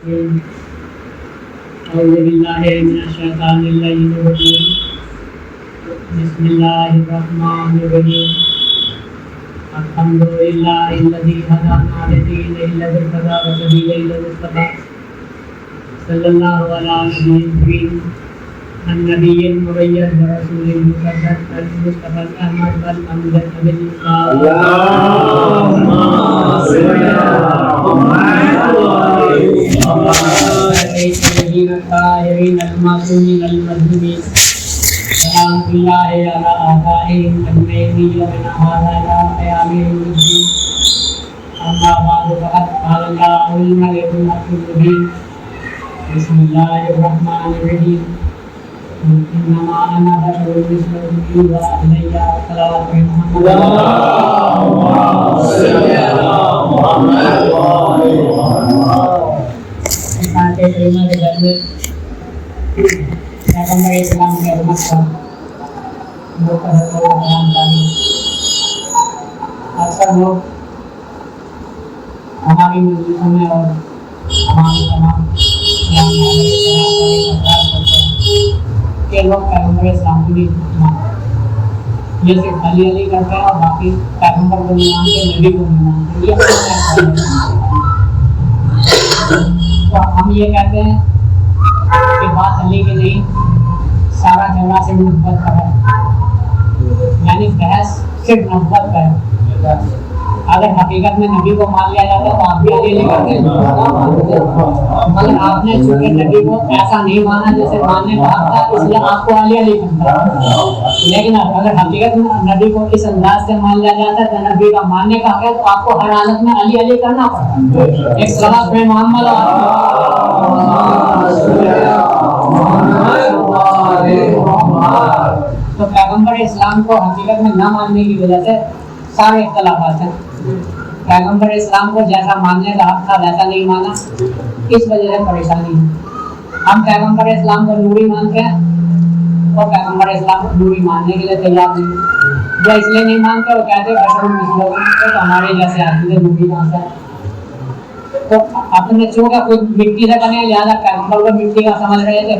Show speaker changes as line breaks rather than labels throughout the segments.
أعوذ بالله من الشيطان الرجيم بسم الله الرحمن الرحيم الحمد لله الذي هدانا لدين إلا بالهدى وسبيل إلى المصطفى صلى الله على نبي النبي المبين ورسول المقدس المصطفى الأحمد والأمجد بالمصطفى اللهم صل على الذين الطاهرين المعصومين المظلومين سلام الله على آبائهم أجمعين ومن هذا إلى قيام يوم الدين أما بعد فقد قال الله الملك المبين بسم الله الرحمن الرحيم إنما أنا بشر مثلكم يوحى إلي صلوات محمد اللهم صل على محمد وآل محمد पैगंबर इस्लाम के रहमत का अक्सर लोग हमारी मस्जिदों में और हमारी तमाम के लोग पैगंबर इस्लाम को नहीं मानते, ये सिर्फ अली अली करते हैं और बाकी पैगंबर को नहीं मानते, नबी को नहीं मानते। तो हम ये कहते हैं कि बात अली की नहीं, सारा झगड़ा सिर्फ नबुव्वत का है, यानी बहस सिर्फ नबुव्वत का है। अगर हकीकत में नबी को मान लिया जाता तो आप भी अली नहीं करते, मगर आपने चूंकि नबी को ऐसा नहीं माना जैसे मानने का हक था, इसलिए आपको अली अली करता। लेकिन अगर हकीकत में नबी को इस अंदाज से मान लिया जाता है तो नबी का मानने का हक है, तो आपको हर हालत में अली अली करना पड़ता। एक सलात पे मोहम्मद तो पैगंबर इस्लाम को हकीकत में न मानने की वजह से सारे इख्तलाफात हैं। पैगंबर इस्लाम को जैसा मानने का हक था वैसा नहीं माना, इस वजह से परेशानी है। हम पैगंबर इस्लाम को नूरी मानते हैं और पैगंबर इस्लाम को नूरी मानने के लिए तैयार नहीं, जो इसलिए नहीं मानते वो कहते हैं बशर मिसलुकुम, तो हमारे जैसे आदमी नूरी कहाँ से। तो अपने चूंकि खुद मिट्टी से बने लिहाजा पैगंबर को मिट्टी का समझ रहे थे,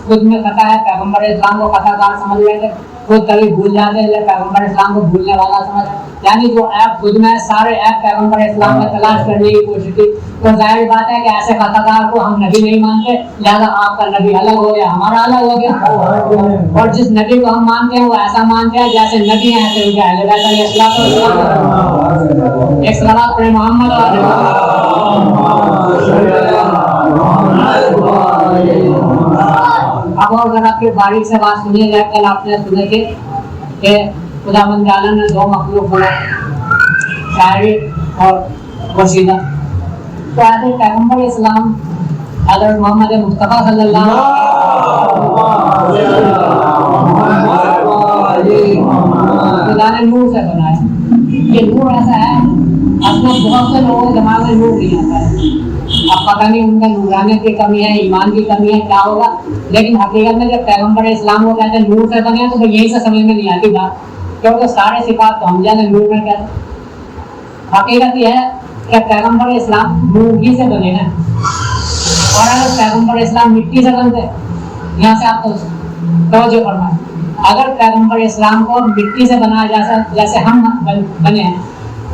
खुद में खता है, पैगंबर इस्लाम को खताकार समझ रहे थे, खुद कभी भूल जाते हैं, पैगंबर इस्लाम को भूलने वाला समझ, यानी जो ऐप खुद में सारे ऐप पैगंबर इस्लाम में तलाश करने की कोशिश की। तो जाहिर बात है कि ऐसे खताकार को हम नबी नहीं मानते, लिहाजा आपका नबी अलग हो गया, हमारा अलग हो गया। और जिस नबी को हम मानते हैं वो ऐसा मानते हैं जैसे नबी हैं ऐसे उनके अहले बैत अलैहिस्सलाम। एक सलात पे मोहम्मद अब और जरा फिर बारीक से बात सुनिए जाए। कल आपने सुने थे कि खुदावंद आलम ने दो मखलूक बनाए, शायरी और वसीला। तो आखिर पैगंबर इस्लाम हज़रत मोहम्मद मुस्तफ़ा सल्लल्लाहु अलैहि वसल्लम खुदा ने नूर से बनाया। ये नूर ऐसा है, अपना बहुत से लोगों के दिमाग में नूर नहीं आता है। अब पता नहीं उनका नूरानियत की कमी है, ईमान की कमी है, क्या होगा। लेकिन हकीकत में जब पैगंबर इस्लाम को कहते हैं नूर से बने हैं तो यही से समझ में नहीं आती बात, क्योंकि सारे सिफात तो हम जाने नूर में कहते। हकीकत यह है कि पैगंबर इस्लाम नूर ही से बने हैं, और अगर पैगंबर इस्लाम मिट्टी से बनते, यहाँ से आप तो तवज्जो फरमाएं, अगर पैगंबर इस्लाम को मिट्टी से बनाया जाता जैसे हम बने हैं,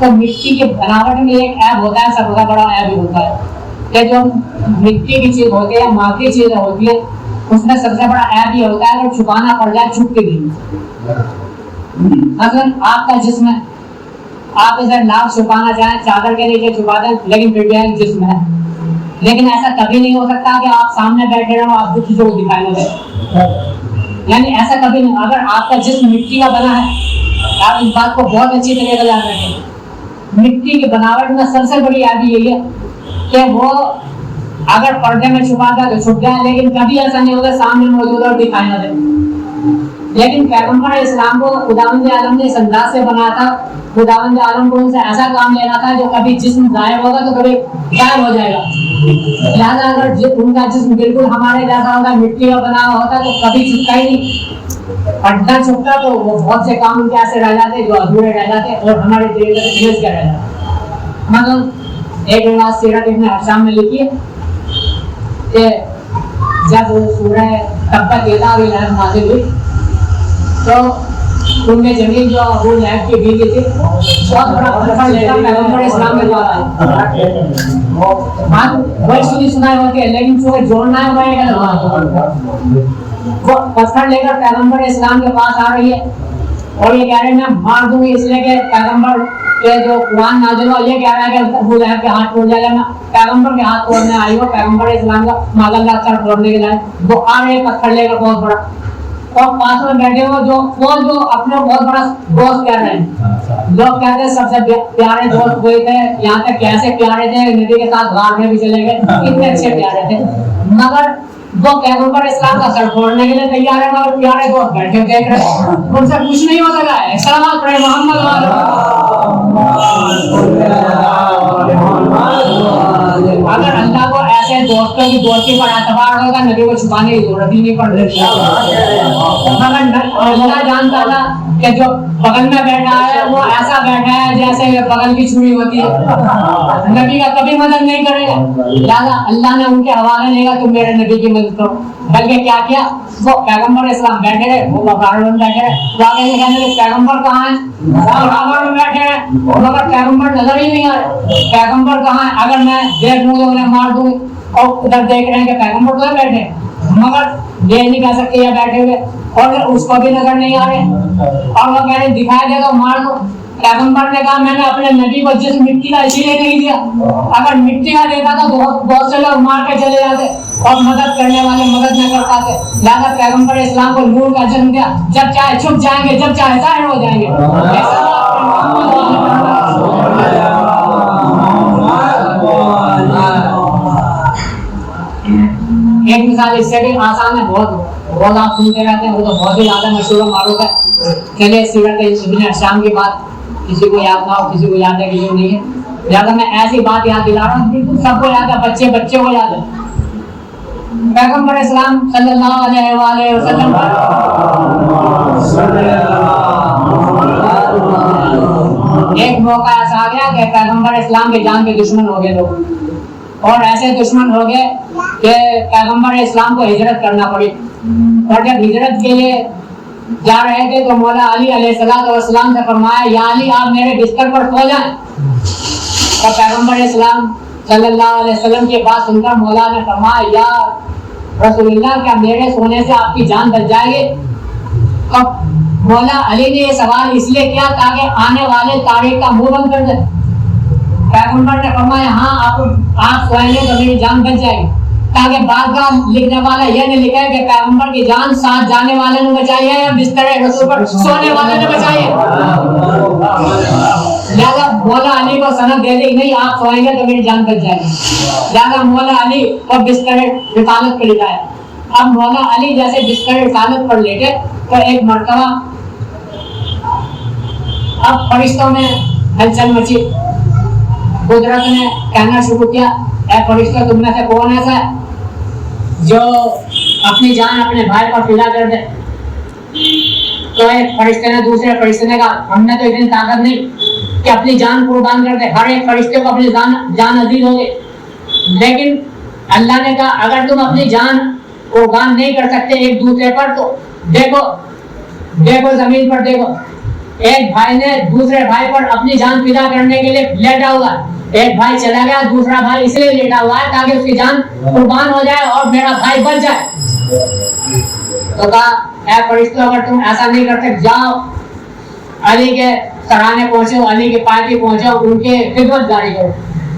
तो मिट्टी के बनावट में एक ऐप होता है, सबसे बड़ा ऐप ही होता है कि जो मिट्टी की चीज होती है, माटी चीज होती है, उसमें सबसे बड़ा ऐप ये होता है अगर छुपाना पड़ जाए छुप के भी। अगर आपका जिस्म है, आप इसे लाभ छुपाना चाहें, चादर के नीचे छुपा दें, लेकिन फिर भी एक जिस्म है। लेकिन ऐसा कभी नहीं हो सकता कि आप सामने बैठे रहो, आप कुछ जो दिखाई न दे, यानी ऐसा कभी नहीं। अगर आपका जिस्म मिट्टी का बना है, आप इस बात को बहुत अच्छी तरीके से याद रखें, मिट्टी की बनावट में सबसे बड़ी याद यही है कि वो अगर पर्दे में छुपा था तो छुप जाए, लेकिन कभी ऐसा नहीं होगा सामने मौजूद और दिखाई न दे। लेकिन पैगंबर इस्लाम को खुदावंद आलम ने इस अंदाज से बनाया था, खुदावंद आलम को उनसे ऐसा काम लेना था जो कभी जिस्म गायब होगा तो कभी गायब हो जाएगा। लिहाजा अगर उनका जिस्म बिल्कुल हमारे जैसा होगा, मिट्टी का बना होता तो कभी छुपता ही नहीं। पर्दा छुपता तो वो बहुत से काम उनके ऐसे रह जाते जो अधूरे रह जाते और हमारे दिल में रह जाते। मतलब एक बात सीरत इब्न हिशाम में लिखी है کہ جب سورہ تبت یدا نازل ہوئی تو ان میں جمیل جو ابو لہب کی بیوی تھی بہت بڑا پتھر لے کر پیغمبر اسلام کے پاس آئی. بات سنی سنائے ہوتے ہیں لیکن جو جوڑنا ہے وہ پتھر لے کر پیغمبر اسلام کے پاس آ رہی ہے اور یہ کہہ رہے ہیں میں مار دوں گی اس لیے کہ پیغمبر کے جو قرآن نازل ہوا یہ کہہ رہا ہے کہ ابو لہب کے ہاتھ ٹوٹ جائے گا. میں پیغمبر کے ہاتھ توڑنے آئی ہوں پیغمبر اسلام کا مالا کا سر توڑنے کے لیے وہ آ رہے ہیں پتھر لے کر بہت بڑا اور پاس میں بیٹھے ہوئے جو اپنے بہت بڑا دوست کہہ رہے ہیں. لوگ کہتے ہیں سب سے پیارے دوست وہی تھے یہاں تک کیسے پیارے تھے نبی کے ساتھ غار میں بھی چلے گئے اتنے اچھے پیارے تھے مگر وہ پیغمبر اسلام کا سر پھوڑنے کے لیے تیار ہے مگر پیارے دوست بیٹھے دیکھ رہے ہیں ان سے کچھ نہیں ہو سکا ہے. سلام پڑھے محمد اگر اللہ کو ایسے دوستوں کی دوستی پر اعتبار ہوگا نبی کو چھپانے کی ضرورت ہی نہیں پڑتی. اللہ جانتا تھا کہ جو بغل میں بیٹھا ہے وہ ایسا بیٹھا ہے جیسے بغل کی چھری ہوتی ہے نبی کا کبھی مدد نہیں کرے گا. لہٰذا اللہ نے ان کے حوالے نہیں کہا تم میرے نبی کی مدد کرو بلکہ کیا وہ پیغمبر اسلام بیٹھے رہے وہ غار میں بیٹھے رہے واقعی میں کہنے لگے پیغمبر کہاں ہیں غار میں بیٹھے رہے مگر پیغمبر نظر ہی نہیں آ رہے. پیغمبر کہاں ہے اگر میں دیکھ لوں تو انہیں مار دوں اور ادھر دیکھ رہے ہیں کہ پیغمبر تو بیٹھے مگر یہ نہیں کہہ سکتے یہ بیٹھے ہوئے اور اس کو بھی نظر نہیں آ رہے اور وہ کہہ رہے دکھائی دے تو مار دو. پیغمبر نے کہا میں نے اپنے نبی کو جس مٹی کا اسی لیے نہیں دیا اگر مٹی کا دیتا تھا تو بہت سے لوگ مار کے چلے جاتے اور مدد کرنے والے مدد نہ کر پاتے. لہٰذا پیغمبر اسلام کو نور کا جنم دیا جب چاہے چھپ جائیں گے جب چاہے ظاہر ہو جائیں گے. ایک مثال اس سے بھی آسان ہے بہت آپ سنتے رہتے ہیں وہ تو بہت ہی زیادہ مشہور و معروف ہے. چلیے سیرت ابن ہشام کی بات کسی کو یاد نہ ہو کسی کو یاد ہے کسی کو نہیں ہے لہٰذا میں ایسی بات یاد دلا رہا ہوں بالکل سب کو یاد ہے بچے کو یاد ہے. پیغمبر اسلام صلی اللہ علیہ وآلہ وسلم ایک موقع ایسا آ گیا کہ پیغمبر اسلام کے جان کے دشمن ہو گئے لوگ اور ایسے دشمن ہو گئے کہ پیغمبر اسلام کو ہجرت کرنا پڑی اور جب ہجرت کے لیے جا رہے تھے تو مولا علی علیہ السلام سے فرمایا یا علی آپ میرے بستر پر سو جائیں اور پیغمبر اسلام صلی اللہ علیہ وسلم کی بات سن کر مولا نے فرمایا یا رسول اللہ کیا میرے سونے سے آپ کی جان بچ جائے گی. اور مولا علی نے یہ سوال اس لیے کیا تاکہ آنے والے تاریخ کا منہ بند کر دے. پیغمبر نے فرمایا ہاں آپ سوئیں گے تو میری جان بچ جائے گی تاکہ بعد کا لکھنے والا یہ نہیں لکھے کہ پیغمبر کی جان ساتھ جانے والے نے بچائی ہے یا بستر رسول پر سونے والے نے بچائی ہے. لہٰذا مولا علی کو سند دے دی نہیں آپ سوئیں گے تو میری جان بچ جائے گی. لہٰذا مولا علی کو بستر رسالت پر لٹایا. اب مولا علی جیسے بستر رسالت پر لیٹے تو ایک مرتبہ اب فرشتوں میں ہلچل مچی. قدرت نے کہنا شروع کیا اے فرشتوں تم میں سے کون ایسا ہے جو اپنی جان اپنے بھائی پر فدا کر دے. تو ایک فرشتے نے دوسرے فرشتے نے کہا ہم نے تو اتنی طاقت نہیں کہ اپنی جان قربان کر دے. ہر ایک فرشتے کو اپنی جان عزیز ہوگی لیکن اللہ نے کہا اگر تم اپنی جان قربان نہیں کر سکتے ایک دوسرے پر تو دیکھو زمین پر دیکھو ایک بھائی نے دوسرے بھائی پر اپنی جان فدا کرنے کے لیے لیٹا ہوا ہے. ایک بھائی چلا گیا دوسرا بھائی اس لیے لیٹا ہوا ہے تاکہ اس کی جان قربان ہو جائے اور میرا بھائی بچ جائے. تو کہا اے فرشتوں اگر تم ایسا نہیں کرتے جاؤ علی کے سرانے پہنچو علی کے پارٹی پہنچو ان کے خدمت جاری کرو.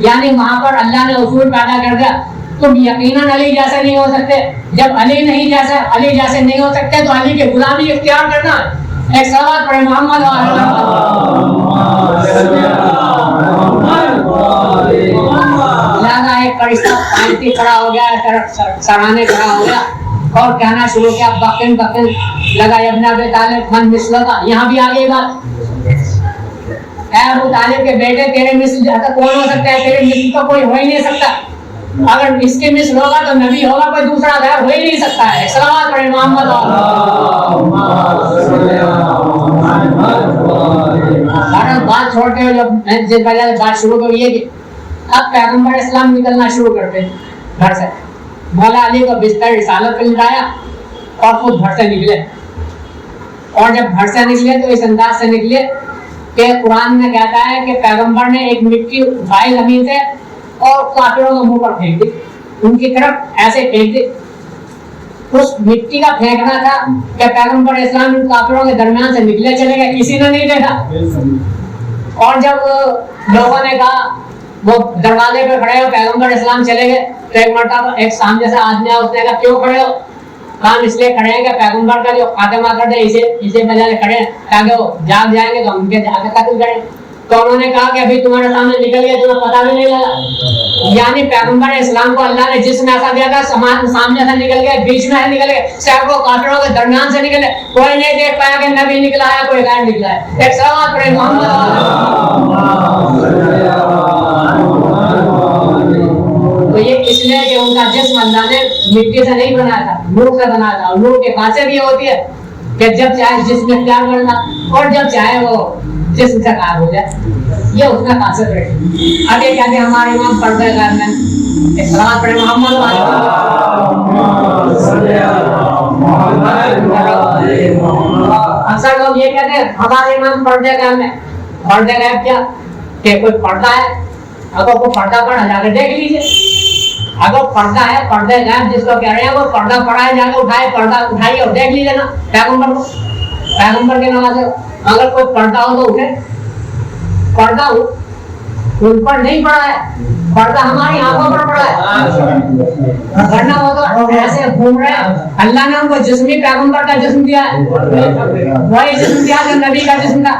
یعنی وہاں پر اللہ نے اصول پیدا کر دیا تم یقیناً علی جیسے نہیں ہو سکتے. جب علی جیسے نہیں ہو سکتے تو علی کی غلامی اختیار کرنا. ایک سوال پڑھے محمد لہٰذا ایک فرشتہ پانتی کھڑا ہو گیا سرانے کھڑا ہو گیا اور کہنا شروع کیا بکن لگا ابن ابی طالب من مثل کا. یہاں بھی آگے بات اے ابو طالب کے بیٹے تیرے مثل جیسا کون ہو سکتا ہے تیرے مثل تو کوئی ہو ہی نہیں سکتا. اگر اس کے مثل ہوگا تو نبی ہوگا کوئی دوسرا غیر ہو ہی نہیں سکتا ہے. صلوات پڑھیں محمد بات چھوڑتے ہوئے جب میں جس وجہ سے بات شروع ہوئی ہے کہ اب پیغمبر اسلام نکلنا شروع کرتے گھر سے मौला अली को बिस्तर रिसालत पे लिटाया और खुद घर से निकले। और जब घर से निकले तो इस अंदाज से निकले कि कुरान में कहता है कि पैगंबर ने एक मिट्टी उठाई जमीन से और काफिरों के मुंह पर फेंक दी, उनकी तरफ ऐसे फेंक दी। उस मिट्टी का फेंकना था कि पैगंबर इस्लाम इन काफिरों के दरमियान से निकले चले गए, किसी ने नहीं देखा। और जब लोगों ने कहा, वो दरवाजे पे खड़े हो, पैगंबर इस्लाम चले गए, तो एक मर्तबा एक सामने से आदमी आया, उसने कहा क्यों खड़े हो? काम इसलिए खड़े हैं कि पैगंबर का जो खातिमा कर दे इसे वजह से खड़े हैं ताकि वो जाग जाएंगे तो उनके जाके कत्ल करें। तो उन्होंने कहा कि अभी तुम्हारे सामने निकल गया, तुम्हें पता भी नहीं लगा। यानी पैगंबर इस्लाम को अल्लाह ने जिस्म ऐसा दिया था, सामने से निकल गए, बीच में से निकल गए, सैकड़ों काफिरों के दरमियान से निकले, कोई नहीं देख पाया कि नबी निकला है कोई गैर निकला है। एक सवाल पड़े मोहम्मद, तो ये इसलिए कि उनका जिस्म अल्लाह ने मिट्टी से नहीं बनाया था, नूर से बनाया था। और नूर की खासियत ये होती है कि जब चाहे जिस्म इख्तियार करना और जब चाहे वो जिस्म से गायब हो जाए, ये उसका खासियत है। आगे कहते हमारे इमाम पर्दे गैब में इस्लाम पढ़े मोहम्मद अक्सर लोग ये कहते हैं हमारे इमाम पर्दे गैब में। पर्दे गैब क्या कि कोई पर्दा है, अगर वो पर्दा पड़ा जाकर देख लीजिए। अगर पर्दा है, पर्दे गैब जिसको कह रहे हैं, वो पर्दा पड़ा है, जाकर उठाए, पर्दा उठाइए और देख लीजिए ना पैगंबर को, पैगंबर के नवाज। अगर कोई पर्दा हो तो उठे, पर्दा उन पर नहीं पड़ा है, पर्दा हमारी आंखों पर पड़ा है, वरना वो तो ऐसे घूम रहे हैं। अल्लाह ने उनको जिस्मी पैगंबर का जिस्म दिया है, वही जिस्म दिया जो नबी का जिस्म था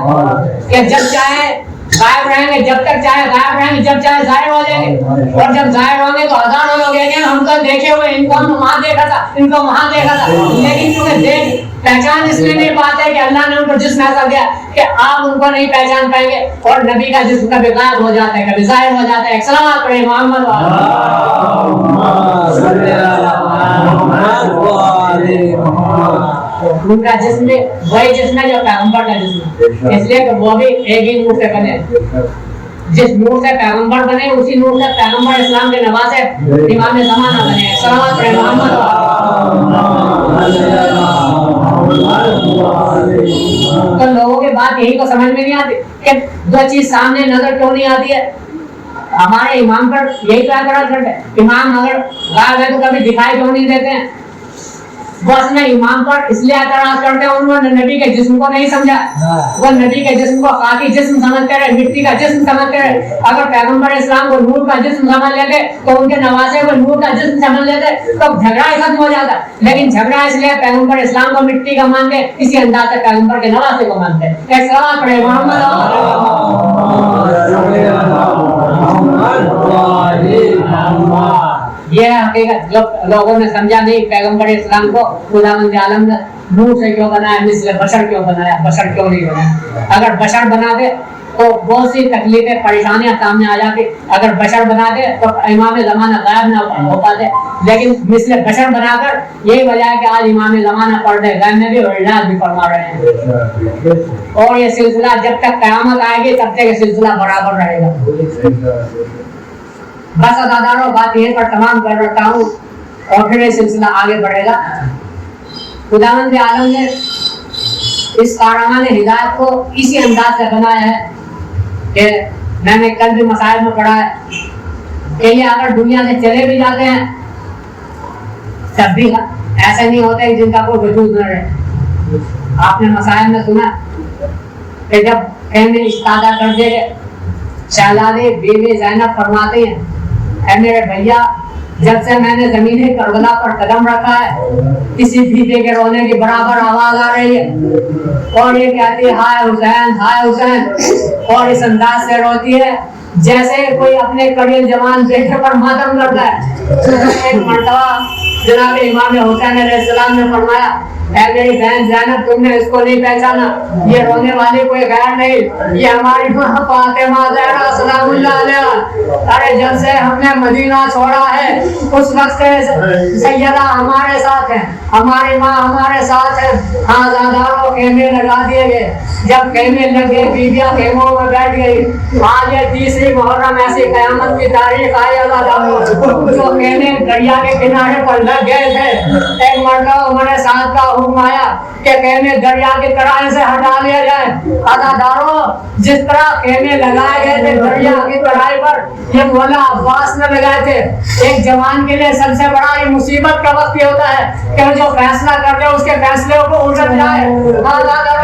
कि जब चाहे गायब रहेंगे, जब तक चाहे गायब रहेंगे, जब चाहे जाहिर हो जाएंगे। और जब जाहिर होंगे तो हजारों लोग कहेंगे हम तो देखे हुए, इनको हम वहां देखा था, इनको वहां देखा था। लेकिन क्योंकि देख पहचान इसलिए नहीं पाते कि अल्लाह ने उनको जिस्म ऐसा दिया कि आप उनको नहीं पहचान पाएंगे। और नबी का जिस्म कभी गायब हो जाता है, कभी जाहिर हो जाता है। सलावत पढ़े मोहम्मद उनका जिस्म वही जिस्म है जो पैगंबर का जिस्म, इसलिए कि वो भी एक ही नूर से बने। जिस नूर से पैगंबर बने उसी नूर से पैगंबर इस्लाम के नवासे इमाम ज़माना बने। सलावत पढ़े मोहम्मद। तो लोगों के बात यही को समझ में नहीं आती कि जो चीज सामने नजर क्यों नहीं आती है। हमारे इमाम पर यही क्या करते हैं, इमाम अगर गायब है तो कभी दिखाई क्यों नहीं देते हैं। बस में इमाम पर इसलिए एतराज करते हैं, उन्होंने नबी के जिस्म को नहीं समझा। वो नबी के जिस्म को खाकी जिस्म समझते रहे, मिट्टी का जिस्म समझते रहे। अगर पैगंबर इस्लाम को नूर का जिस्म समझ लेते तो उनके नवासे को नूर का जिस्म समझ लेते तो झगड़ा ही खत्म हो जाता। लेकिन झगड़ा इसलिए पैगंबर इस्लाम को मिट्टी का मानते, इसी अंदाज से पैगंबर के नवासे को मानते। एक सवाल पढ़े मोहम्मद। ये हकीकत जो लोगों ने समझा नहीं, पैगंबर इस्लाम को खुदावंद आलम ने नूर से क्यों बनाया, मिस्ल बशर क्यों बनाया, बशर क्यों नहीं बनाया। अगर बशर बना दे तो बहुत सी तकलीफें परेशानियां सामने आ जाती। अगर बशर बना दे तो इमाम ज़माना गायब ना हो पाते। लेकिन मिस्ल बशर बनाकर यही वजह है कि आज इमाम ज़माना पढ़ते गायब में भी और इलाज भी फरमा रहे हैं। और ये सिलसिला जब तक क़यामत आएगी तब तक ये सिलसिला बराबर रहेगा। बस अदादारों बात यहीं पर तमाम कर रखता हूँ और फिर ये सिलसिला आगे बढ़ेगा। खुदावंद आलम ने इस कारवान हिदायत को इसी अंदाज से बनाया है कि मैंने कल भी मसाइल में पढ़ा है कि ये अगर दुनिया से चले भी जाते हैं तब भी ऐसे नहीं होते कि जिनका कोई वजूद न रहे। आपने मसाइल में सुना कि जब कहने इस्तादा कर दे शहजादे बीवी ज़ैनब फरमाते हैं, ऐ मेरे भैया जब से मैंने ज़मीन करबला पर कदम रखा है किसी बीवी के रोने की बराबर आवाज आ रही है। और ये कहती है हाय हुसैन, हाय हुसैन, और इस अंदाज से रोती है जैसे कोई अपने करीब जवान बेटे पर मातम करता है। एक मर्तबा जनाब इमाम हुसैन अलैहिस्सलाम ने फरमाया اے میری بہن زینب تم نے اس کو نہیں پہچانا, یہ رونے والی کوئی غیر نہیں, یہ ہماری ماں فاطمہ زہرا سلام اللہ علیہا. ارے جب سے ہم نے مدینہ چھوڑا ہے اس وقت سے سیدہ ہمارے ساتھ ہیں, ہماری ماں ہمارے ساتھ ہے. ہاں زاداروں خیمے لگا دیے گئے, جب خیمے لگے بیویاں خیموں میں بیٹھ گئی. آج یہ تیسری محرم ایسی قیامت کی تاریخ آئی زاداروں جو خیمے دریا کے کنارے پر لگ گئے تھے. ایک مرتبہ عمر سعد کا حکم آیا کہ خیمے دریا کے کنارے سے ہٹا لیا جائے. زاداروں جس طرح خیمے لگائے گئے تھے دریا کی کنارے پر, یہ مولا عباس نے لگائے تھے. ایک جوان کے لیے سب سے بڑا یہ مصیبت کا وقت یہ ہوتا ہے کہ جو فیصلہ کر دے اس کے فیصلے کو الجھ جائے.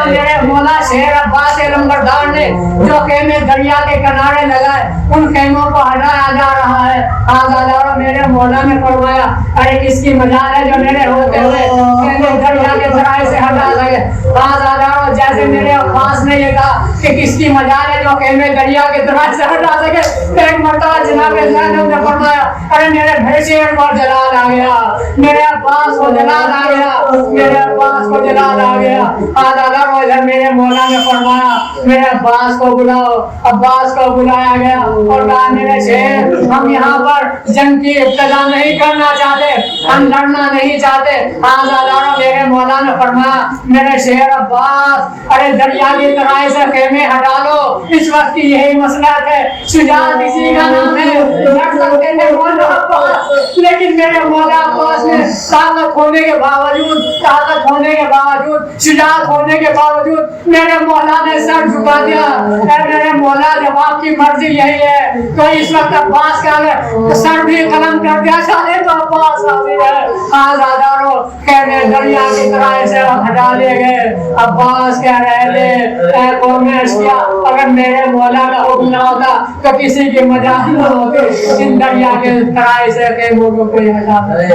میرے مولا شیر عباس علمبردار نے جو خیمے دریا کے کنارے لگائے ان خیموں کو ہٹایا جا رہا ہے. آزاداروں میرے مولا نے فرمایا ارے کس کی مجال ہے جو میرے ہوتے ہوئے خیمے دریا کے کنارے سے ہٹا سکے. آزاداروں جیسے میرے عباس نے یہ کہا کہ کس کی مجال ہے جو خیمے دریا کے کنارے سے ہٹا سکے, ایک مرتبہ جناب زینب نے فرمایا ارے میرے بھیڑ کو جلال آ گیا, میرے عباس کو جلال آ گیا, میرے عباس کو جلال آ گیا. آزاداروں ادھر میرے مولا نے فرمایا میرے عباس کو بلاؤ. عباس کو بلایا گیا اور کہا میرے شیر ہم یہاں پر جنگ کی ابتدا نہیں کرنا چاہتے, ہم لڑنا نہیں چاہتے. آزاداروں میرے مولا نے فرمایا میرے شیر عباس ارے دریا کی کنارے سے خیمے ہٹا لو, اس وقت کی یہی مصلحت ہے. شجاعت اسی کا نام ہے, لڑ سکتے تھے مولا عباس لیکن میرے مولا عباس نے طاقت ہونے کے باوجود شجاعت ہونے کے باوجود میرے مولا نے سر جھکا دیا. اے میرے مولا جب آپ کی مرضی یہی ہے تو اس وقت عباس کا سر بھی قلم کر دیا چاہے تو عباس حاضر ہے. آزاداروں خیمے دریا کی کنارے سے ہٹا لیے گئے. عباس کہہ رہے تھے اے قوم اشقیا اگر میرے مولا کا حکم نہ ہوتا تو کسی کی مجال نہ ہوتی, ان دریا کے کنارے سے خیموں کو کوئی ہٹا دے.